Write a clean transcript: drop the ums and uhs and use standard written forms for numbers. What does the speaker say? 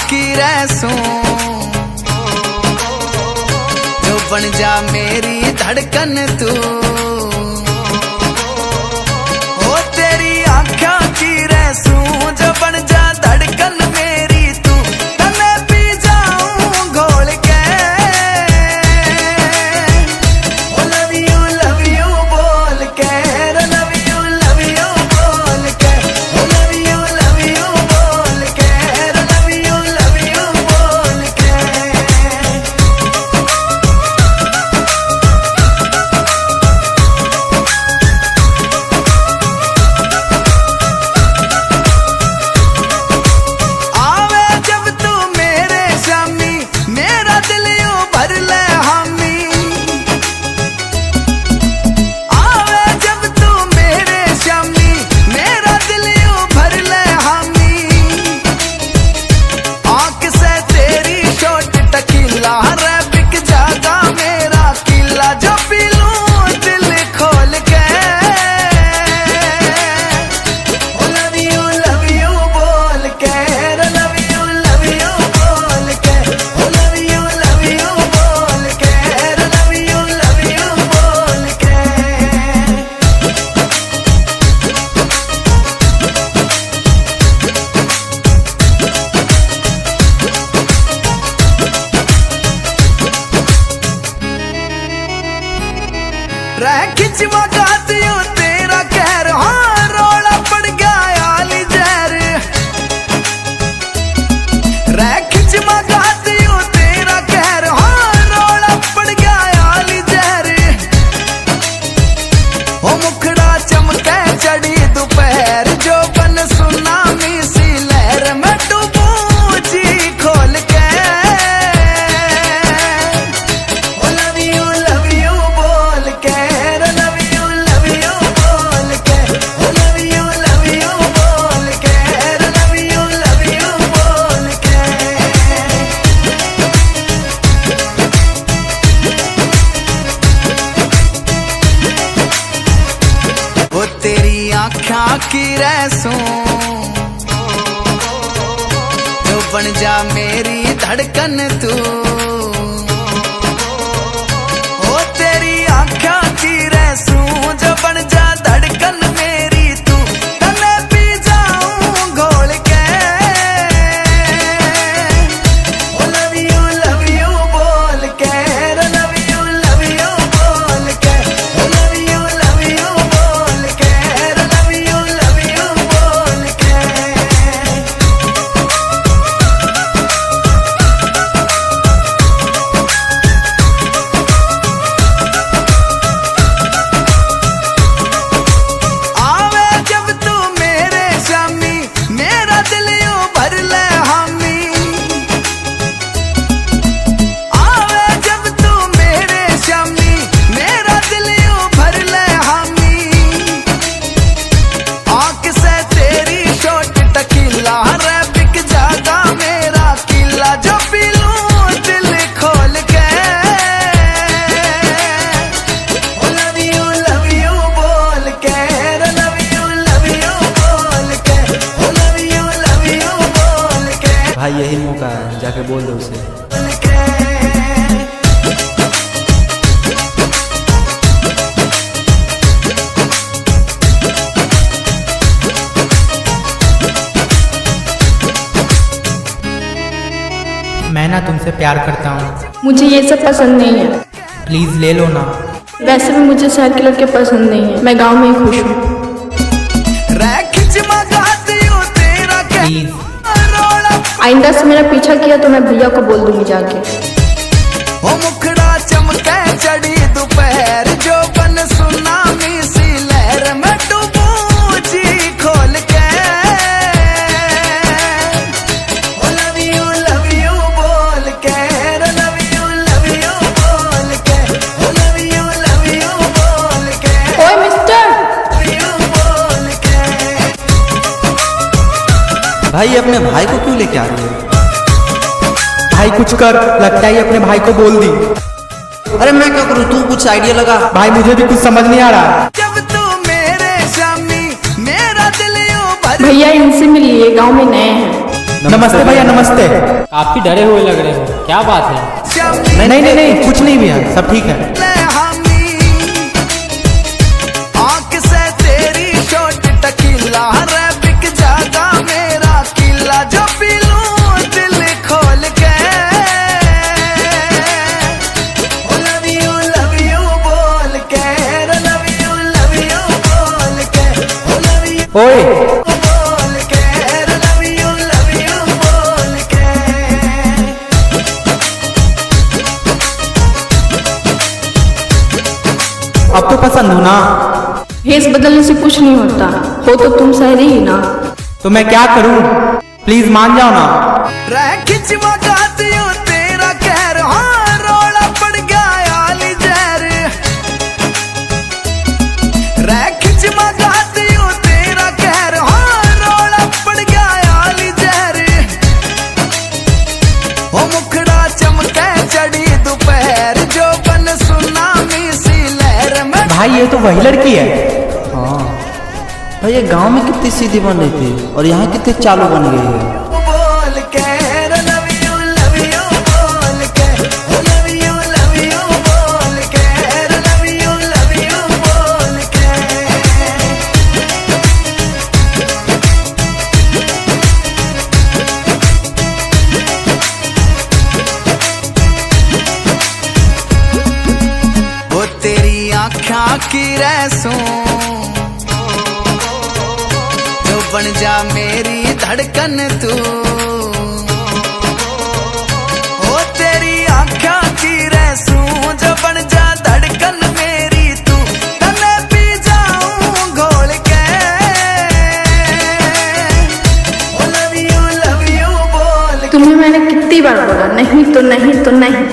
की रहसूं, जो बन जा मेरी धड़कन तू। ओ तेरी आँखों की रहसूं, जो बन जा धड़कन मेरी तू। तने पी जाऊं घोल के, ओ लव यू बोल के, लव यू बोल के, ओ लव यू बोल के, लव यू बोल के। आवे जब तू मेरे शामी, मेरा दिल यूं भर ले हामी। आवे जब तू मेरे शामी, मेरा दिल यूं भर ले हामी। आँख से तेरी शॉट टकीला, रे बिक जागा मेरा किला। जो पी लूं दिल खोल के, ओ लव यू बोल के, लव यू बोल के, ओ लव यू बोल के, लव यू बोल के। रह खिंचवा गाती हूँ तेरा कहर, हाँ रोड़ा पड़ गया आली जहर। रह खिंचवा गाती हूँ तेरा कहर, हाँ रोड़ा पड़ गया आली जहर। ओ मुखड़ा चमके चढ़ी दोपहर, जो बन सुनामी सी लहर। मैं डूबूं जी खोल के, ओ लव यू बोल के, लव यू बोल के, ओ लव यू बोल के, लव यू बोल के। वो तेरी आँखों की रहसूं, जो बन जा मेरी धड़कन तू। ओ तेरी आँखों की रहसूं, जो बन जा धड़कन मेरी तू। तने पी जाऊं घोल के, ओ लव यू बोल के, लव यू बोल के, ओ लव यू बोल के, लव यू बोल के। आवे जब तू मेरे शामी, मेरा दिल यूं भर ले हामी। आवे जब तू मेरे शामी, मेरा दिल यूं भर ले हामी। आँख से तेरी शॉट टकीला, रे बिक जागा मेरा किला। जो पी लूं दिल खोल के, ओ लव यू बोल के, लव यू बोल के, ओ लव यू बोल के, भाई यही मौका है, जाके बोल दो उसे। बोल के। मैं ना तुमसे प्यार करता हूँ, मुझे ये सब पसंद नहीं है। प्लीज ले लो ना। वैसे भी मुझे शहर के लड़के पसंद नहीं है, मैं गांव में ही खुश हूँ। रह खिंचवा गाती हूँ तेरा प्लीज। रोड़ा। आइंदा से मेरा पीछा किया तो मैं भैया को बोल दूंगी जाके। ओ मुखड़ा चमके चढ़ी दोपहर, जो बन सुनामी सी लहर। मैं डूबूं जी खोल के, ओ लव यू बोल के, लव यू बोल के, ओ लव यू बोल के, ओए मिस्टर, लव यू बोल के। भाई अपने भाई को क्यों लेके आ रही है? भाई कुछ कर, लगता है अपने भाई को बोल दी। अरे मैं क्या करूँ, तू कुछ आइडिया लगा। भाई मुझे भी कुछ समझ नहीं आ रहा। जब तू मेरे शामी, मेरा दिल यूं भर। भैया इनसे मिलिए, गांव में नए हैं। नमस्ते भैया, नमस्ते। काफी डरे हुए लग रहे हो, क्या बात है? नहीं नहीं नहीं, कुछ नहीं भैया, सब ठीक है। आंख से तेरी शॉट टकीला रे बिक जागा मेरा किला जो पी लूं दिल खोल के। लव यू बोल के, लव यू बोल के, लव यू ओए बोल के, लव यू बोल के। अब तो पसंद हो ना? भेस बदलने से कुछ नहीं होता, हो तो तुम सहरी ही ना। तो मैं क्या करूं? प्लीज मान जाओ ना। रह खिंचवा गाती हूँ तेरा कहर, हाँ रोड़ा पड़ गया आली जहर। रह खिंचवा गाती हूँ तेरा कहर, हाँ रोड़ा पड़ गया आली जहर। वो मुखड़ा चमके चढ़ी दोपहर जो बन सुनामी सी लहर में। भाई ये तो वही लड़की है। हाँ भाई, ये गांव में कितनी सीधी बन रही थी और यहाँ कितनी चालू बन गई है। बोल के लव यू बोल के, लव यू बोल के, लव यू बोल के। वो तेरी आँखा की रैसों जो बन जा मेरी धड़कन तू। ओ तेरी आँखों की रैसूं जो बन जा धड़कन मेरी तू। तने पी जाऊं घोल के। ओ लव यू बोल के। तुम्हें मैंने कितनी बार बोला नहीं तो नहीं तो नहीं।